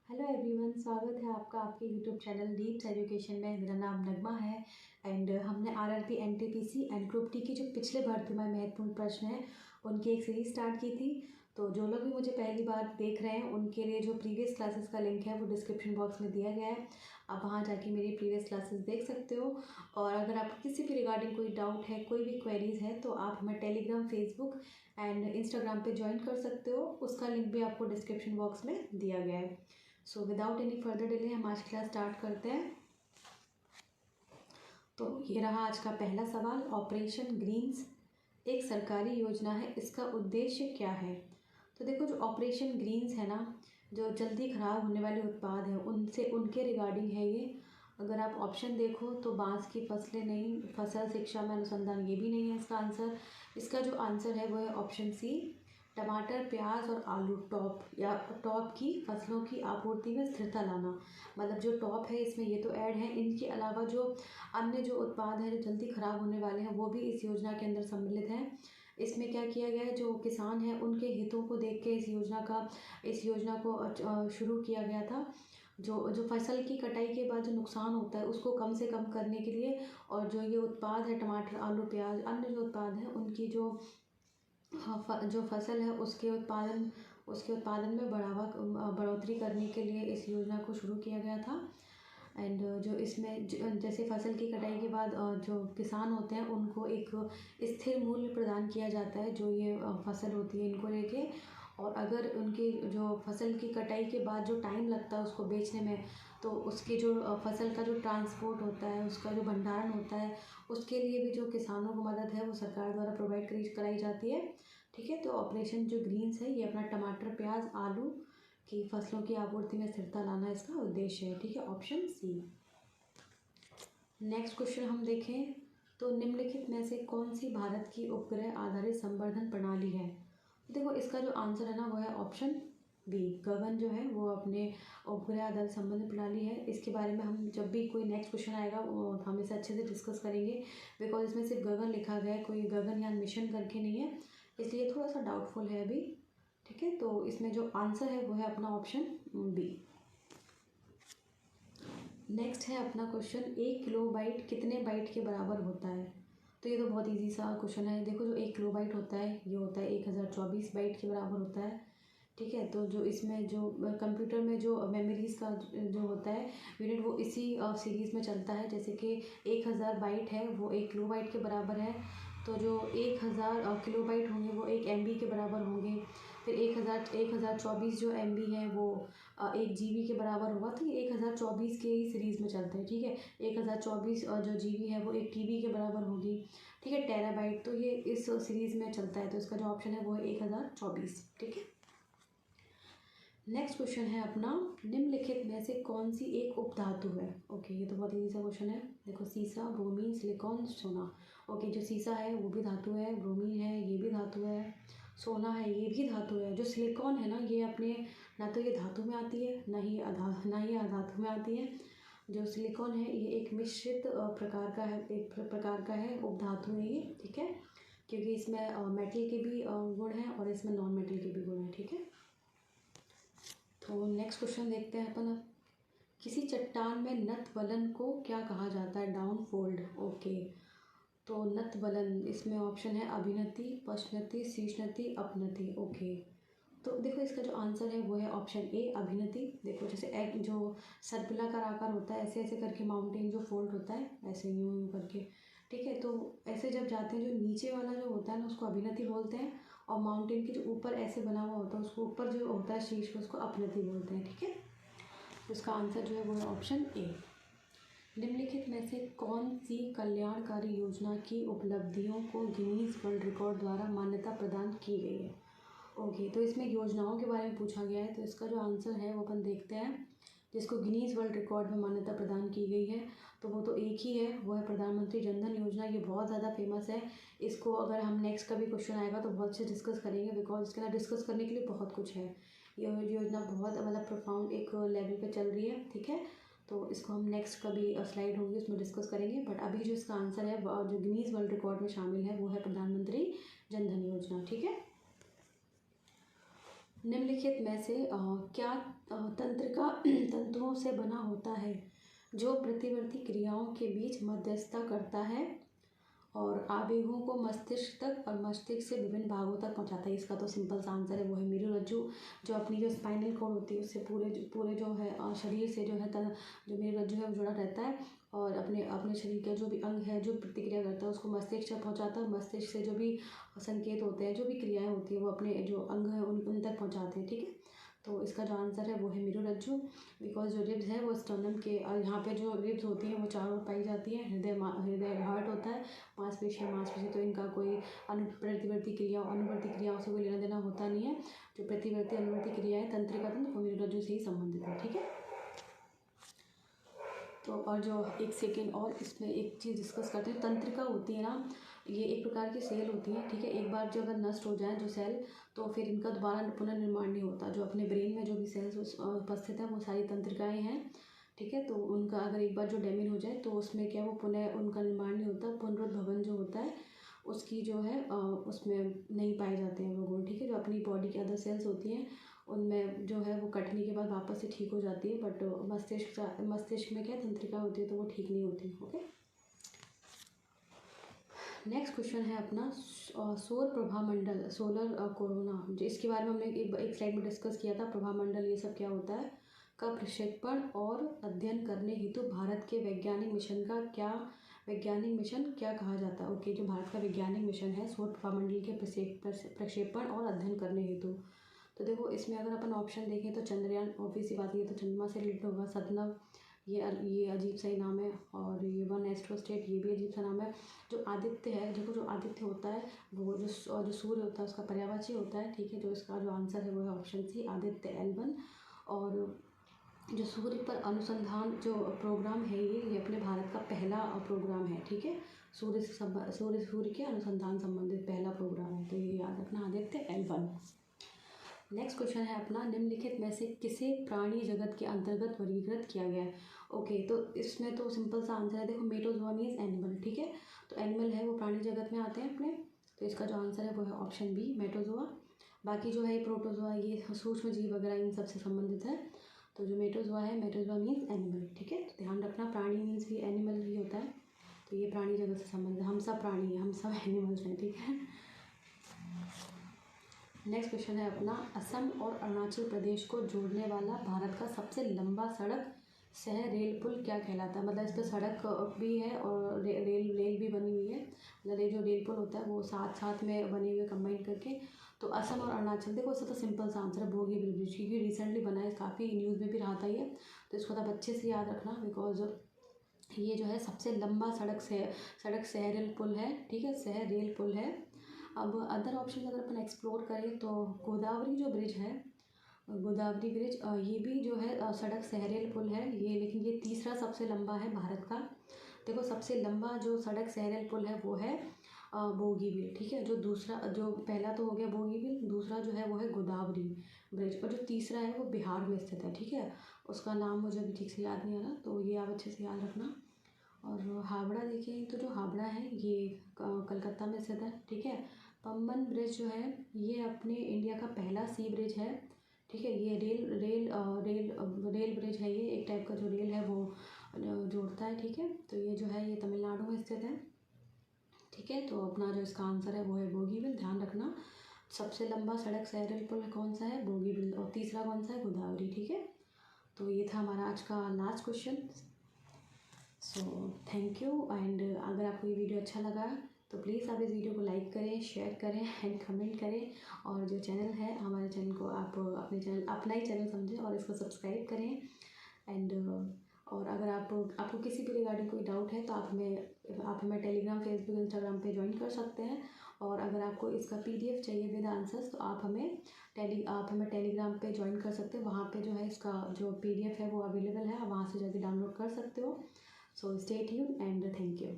Hello everyone, स्वागत है आपका आपके यूट्यूब चैनल डीप्स एजुकेशन में। मेरा नाम नगमा है एंड हमने RRB NTPC and group T की जो पिछले भर्ती में महत्वपूर्ण प्रश्न हैं उनकी एक सीरीज स्टार्ट की थी। तो जो लोग भी मुझे पहली बार देख रहे हैं उनके लिए जो प्रीवियस क्लासेस का लिंक है वो डिस्क्रिप्शन बॉक्स में दिया गया है। आप वहाँ जाके मेरी प्रीवियस क्लासेस देख सकते हो। और अगर आपको किसी भी रिगार्डिंग कोई डाउट है, कोई भी क्वेरीज है, तो आप हमें टेलीग्राम, फेसबुक एंड इंस्टाग्राम पे ज्वाइन कर सकते हो। उसका लिंक भी आपको डिस्क्रिप्शन बॉक्स में दिया गया है। So without any further delay हम आज क्लास स्टार्ट करते हैं। तो ये रहा आज का पहला सवाल। ऑपरेशन ग्रीन्स एक सरकारी योजना है, इसका उद्देश्य क्या है? तो देखो, जो ऑपरेशन ग्रीन्स है ना, जो जल्दी ख़राब होने वाले उत्पाद हैं उनसे उनके रिगार्डिंग है ये। अगर आप ऑप्शन देखो तो बांस की फसलें नहीं, फसल शिक्षा में अनुसंधान, ये भी नहीं है इसका आंसर। इसका जो आंसर है वो है ऑप्शन सी, टमाटर, प्याज और आलू। टॉप की फसलों की आपूर्ति में स्थिरता लाना। मतलब जो टॉप है इसमें ये तो ऐड है, इनके अलावा जो अन्य जो उत्पाद हैं जो जल्दी ख़राब होने वाले हैं वो भी इस योजना के अंदर सम्मिलित हैं। इसमें क्या किया गया है, जो किसान हैं उनके हितों को देख के इस योजना को शुरू किया गया था। जो फसल की कटाई के बाद जो नुकसान होता है उसको कम से कम करने के लिए, और जो ये उत्पाद है टमाटर, आलू, प्याज, अन्य जो उत्पाद हैं उनकी जो फसल है उसके उत्पादन में बढ़ोतरी करने के लिए इस योजना को शुरू किया गया था। एंड जो इसमें जैसे फसल की कटाई के बाद जो किसान होते हैं उनको एक स्थिर मूल्य प्रदान किया जाता है जो ये फसल होती है इनको लेके। और अगर उनकी जो फसल की कटाई के बाद जो टाइम लगता है उसको बेचने में, तो उसके जो फसल का जो ट्रांसपोर्ट होता है, उसका जो भंडारण होता है, उसके लिए भी जो किसानों को मदद है वो सरकार द्वारा प्रोवाइड कराई जाती है। ठीक है, तो ऑपरेशन जो ग्रीन्स है ये अपना टमाटर, प्याज, आलू की फसलों की आपूर्ति में स्थिरता लाना इसका उद्देश्य है। ठीक है, ऑप्शन सी। नेक्स्ट क्वेश्चन हम देखें तो निम्नलिखित में से कौन सी भारत की उपग्रह आधारित संवर्धन प्रणाली है? देखो, इसका जो आंसर है ना वो है ऑप्शन बी, गगन जो है वो अपने उपग्रह आधारित संवर्धन प्रणाली है। इसके बारे में हम जब भी कोई नेक्स्ट क्वेश्चन आएगा वो हम इसे अच्छे से डिस्कस करेंगे, बिकॉज इसमें सिर्फ गगन लिखा गया है, कोई गगनयान मिशन करके नहीं है, इसलिए थोड़ा सा डाउटफुल है अभी। ठीक है, तो इसमें जो आंसर है वो है अपना ऑप्शन बी। नेक्स्ट है अपना क्वेश्चन, 1 किलोबाइट कितने बाइट के बराबर होता है? तो ये तो बहुत इजी सा क्वेश्चन है। देखो, जो 1 किलोबाइट होता है ये होता है 1024 बाइट के बराबर होता है। ठीक है, तो जो इसमें जो कंप्यूटर में जो मेमोरीज़ का जो होता है यूनिट वो इसी सीरीज़ में चलता है। जैसे कि 1000 बाइट है वो 1 किलोबाइट के बराबर है, तो जो 1000 किलोबाइट होंगे वो 1 MB के बराबर होंगे। फिर 1024 जो MB है वो 1 GB के बराबर होगा। तो ये 1024 के ही सीरीज़ में चलता है। ठीक है, 1024 जो GB है वो 1 TB के बराबर होगी। ठीक है, टेराबाइट, तो ये इस सीरीज़ में चलता है, तो इसका जो ऑप्शन है वो है 1024। ठीक है, नेक्स्ट क्वेश्चन है अपना, निम्नलिखित में से कौन सी एक उपधातु है? ओके, ये तो बहुत इजी सा क्वेश्चन है। देखो, सीसा, ब्रोमीन, सिलिकॉन, सोना। ओके, जो सीसा है वो भी धातु है, ब्रोमीन है ये भी धातु है, सोना है ये भी धातु है। जो सिलिकॉन है ना, ये अपने ना तो ये धातु में आती है ना ही अधातु में आती है। जो सिलिकॉन है ये एक मिश्रित प्रकार का है, एक प्रकार का है उपधातु है ये। ठीक है, क्योंकि इसमें मेटल के भी गुण हैं और इसमें नॉन मेटल के भी गुण हैं। ठीक है, तो नेक्स्ट क्वेश्चन देखते हैं अपन अब। किसी चट्टान में नतवलन को क्या कहा जाता है? डाउनफोल्ड। ओके, तो नतवलन, इसमें ऑप्शन है अभिनति, पश्चनति, शीर्षनति, अपनति। ओके, तो देखो इसका जो आंसर है वो है ऑप्शन ए, अभिनति। देखो, जैसे एक जो सर्पिलाकार आकार होता है ऐसे ऐसे करके माउंटेन जो फोल्ड होता है ऐसे यूं यूं करके। ठीक है, तो ऐसे जब जाते हैं जो नीचे वाला जो होता है ना उसको अभिनति बोलते हैं, और माउंटेन के जो ऊपर ऐसे बना हुआ होता है उसको ऊपर जो होता है शीर्ष में उसको अपनति बोलते हैं। ठीक है, तो इसका आंसर जो है वो है ऑप्शन ए। निम्नलिखित में से कौन सी कल्याणकारी योजना की उपलब्धियों को गिनीज वर्ल्ड रिकॉर्ड द्वारा मान्यता प्रदान की गई है? ओके, तो इसमें योजनाओं के बारे में पूछा गया है, तो इसका जो आंसर है वो अपन देखते हैं। जिसको गिनीज वर्ल्ड रिकॉर्ड में मान्यता प्रदान की गई है तो वो तो एक ही है, वो है प्रधानमंत्री जनधन योजना। ये बहुत ज़्यादा फेमस है, इसको अगर हम नेक्स्ट कभी क्वेश्चन आएगा तो बहुत से डिस्कस करेंगे, बिकॉज इसके अंदर डिस्कस करने के लिए बहुत कुछ है। ये योजना बहुत मतलब प्रोफाउंड एक लेवल पे चल रही है। ठीक है, तो इसको हम नेक्स्ट कभी स्लाइड होगी उसमें डिस्कस करेंगे, बट अभी जो इसका आंसर है जो गिनीज वर्ल्ड रिकॉर्ड में शामिल है वो है प्रधानमंत्री जनधन योजना। ठीक है, निम्नलिखित में से क्या तंत्रिका तंतुओं से बना होता है जो प्रतिवर्ती क्रियाओं के बीच मध्यस्थता करता है और आवेगों को मस्तिष्क तक और मस्तिष्क से विभिन्न भागों तक पहुंचाता है? इसका तो सिंपल सा आंसर है, वो है मेरुरज्जु। जो अपनी जो स्पाइनल कॉर्ड होती है उससे पूरे जो है शरीर से जो है जो मेरुरज्जु है वो जुड़ा रहता है और अपने अपने शरीर का जो भी अंग है जो प्रतिक्रिया करता है उसको मस्तिष्क तक पहुंचाता है। मस्तिष्क से जो भी संकेत होते हैं, जो भी क्रियाएं होती है, वो अपने जो अंग है उन तक पहुंचाते हैं। ठीक है, तो इसका जो आंसर है वो है मेरुरज्जु। बिकॉज जो रिब्स है वो स्टर्नम के यहाँ पे जो रिब्स होती हैं वो चारों ओर पाई जाती हैं। हृदय हार्ट होता है, मांसपेशी तो इनका कोई प्रतिवर्ती अनुवर्ती क्रियाओं से कोई लेना देना होता नहीं है। जो प्रतिवर्ती अनुवर्ती क्रिया है तंत्रिका तंत्र वो मेरुरज्जु से ही संबंधित है। ठीक है, तो और जो एक सेकेंड और इसमें एक चीज़ डिस्कस करते हैं। तंत्रिका होती है ना, ये एक प्रकार की सेल होती है। ठीक है, एक बार जो अगर नष्ट हो जाए जो सेल, तो फिर इनका दोबारा पुनर्निर्माण नहीं होता। जो अपने ब्रेन में जो भी सेल्स उपस्थित है वो सारी तंत्रिकाएं हैं। ठीक है, तो उनका अगर एक बार जो डैमेज हो जाए तो उसमें क्या वो पुनः उनका निर्माण नहीं होता। पुनरुद्भवन जो होता है उसकी जो है उसमें नहीं पाए जाते हैं वो गुण। ठीक है, जो अपनी बॉडी के अदर सेल्स होती हैं उनमें जो है वो कटने के बाद वापस से ठीक हो जाती है, बट मस्तिष्क में क्या तंत्रिका होती है तो वो ठीक नहीं होती। ओके, नेक्स्ट क्वेश्चन है अपना सौर प्रभामंडल, सोलर कोरोना। जो इसके बारे में हमने एक स्लाइड में डिस्कस किया था। प्रभामंडल ये सब क्या होता है का प्रक्षेपण और अध्ययन करने हेतु भारत के वैज्ञानिक मिशन क्या कहा जाता है? ओके, जो भारत का वैज्ञानिक मिशन है सौर प्रभामंडल के प्रक्षेपण और अध्ययन करने हेतु, तो देखो इसमें अगर अपन ऑप्शन देखें तो चंद्रयान ऑब्वियस सी बात है, ये तो चंद्रमा से रिलेटेड होगा। सतनव, ये अजीब सा ही नाम है। और ये वन एस्ट्रोस्टेट, ये भी अजीब सा नाम है। जो आदित्य है, देखो जो आदित्य होता है वो जो सूर्य होता है उसका पर्यायवाची होता है। ठीक है, जो इसका जो आंसर है वो है ऑप्शन सी, आदित्य L1। और जो सूर्य पर अनुसंधान जो प्रोग्राम है ये अपने भारत का पहला प्रोग्राम है। ठीक है, सूर्य के अनुसंधान संबंधित पहला प्रोग्राम है, तो ये याद रखना, आदित्य L1। नेक्स्ट क्वेश्चन है अपना, निम्नलिखित में से किसे प्राणी जगत के अंतर्गत वर्गीकृत किया गया है? ओके, तो इसमें तो सिंपल सा आंसर है। देखो मेटोजोआ मीन्स एनिमल। ठीक है, तो एनिमल है वो प्राणी जगत में आते हैं अपने, तो इसका जो आंसर है वो है ऑप्शन बी, मेटोजोआ। बाकी जो है प्रोटोजोआ, ये सूक्ष्म जीव वगैरह इन सबसे संबंधित है। तो जो मेटोजोआ है, मेटोजोआ मीन्स एनिमल। ठीक है, तो ध्यान रखना, प्राणी मीन्स भी एनिमल ही होता है, तो ये प्राणी जगत से संबंधित है। हम सब प्राणी हैं, हम सब एनिमल्स हैं। ठीक है, नेक्स्ट क्वेश्चन है अपना, असम और अरुणाचल प्रदेश को जोड़ने वाला भारत का सबसे लंबा सड़क सह रेल पुल क्या कहलाता है? मतलब इस पर सड़क भी है और रेल भी बनी हुई है। मतलब ये जो रेल पुल होता है वो साथ में बने हुए कंबाइन करके। तो असम और अरुणाचल, देखो इसका तो सिंपल सा आंसर है बोगीबिल ब्रिज, क्योंकि रिसेंटली बना है, काफ़ी न्यूज़ में भी रहा था ये। तो इसको तो अच्छे से याद रखना, बिकॉज ये जो है सबसे लंबा सड़क सह रेल पुल है। ठीक है, सह रेल पुल है। अब अदर ऑप्शन अगर अपन एक्सप्लोर करें तो गोदावरी जो ब्रिज है, गोदावरी ब्रिज, ये भी जो है सड़क सह रेल पुल है ये, लेकिन ये तीसरा सबसे लंबा है भारत का। देखो सबसे लंबा जो सड़क सह रेल पुल है वो है बोगीबिल। ठीक है, जो पहला तो हो गया बोगीबिल, दूसरा जो है वो है गोदावरी ब्रिज, और जो तीसरा है वो बिहार में स्थित है। ठीक है, उसका नाम मुझे अभी ठीक से याद नहीं आ रहा, तो ये आप अच्छे से याद रखना। और हावड़ा देखें तो जो हावड़ा है ये कलकत्ता में स्थित है। ठीक है, पम्बन ब्रिज जो है ये अपने इंडिया का पहला सी ब्रिज है। ठीक है, ये रेल ब्रिज है, ये एक टाइप का जो रेल है वो जोड़ता है। ठीक है, तो ये जो है ये तमिलनाडु में स्थित है। ठीक है, तो अपना जो इसका आंसर है वो है बोगीबिल। ध्यान रखना, सबसे लंबा सड़क सह रेल पुल कौन सा है? बोगीबिल। और तीसरा कौन सा है? गोदावरी। ठीक है, तो ये था हमारा आज का last question. So thank you. And अगर आपको ये वीडियो अच्छा लगा तो प्लीज़ आप इस वीडियो को लाइक करें, शेयर करें एंड कमेंट करें। और जो चैनल है, हमारे चैनल को आप अपना ही चैनल समझें और इसको सब्सक्राइब करें। एंड और अगर आपको किसी भी रिगार्डिंग कोई डाउट है तो आप हमें टेलीग्राम, फेसबुक, इंस्टाग्राम पे ज्वाइन कर सकते हैं। और अगर आपको इसका PDF चाहिए विद आंसर्स तो आप हमें टेलीग्राम पे ज्वाइन कर सकते हो। वहाँ पे जो है इसका जो PDF है वो अवेलेबल है, आप वहाँ से जाके डाउनलोड कर सकते हो। So stay tuned and thank you.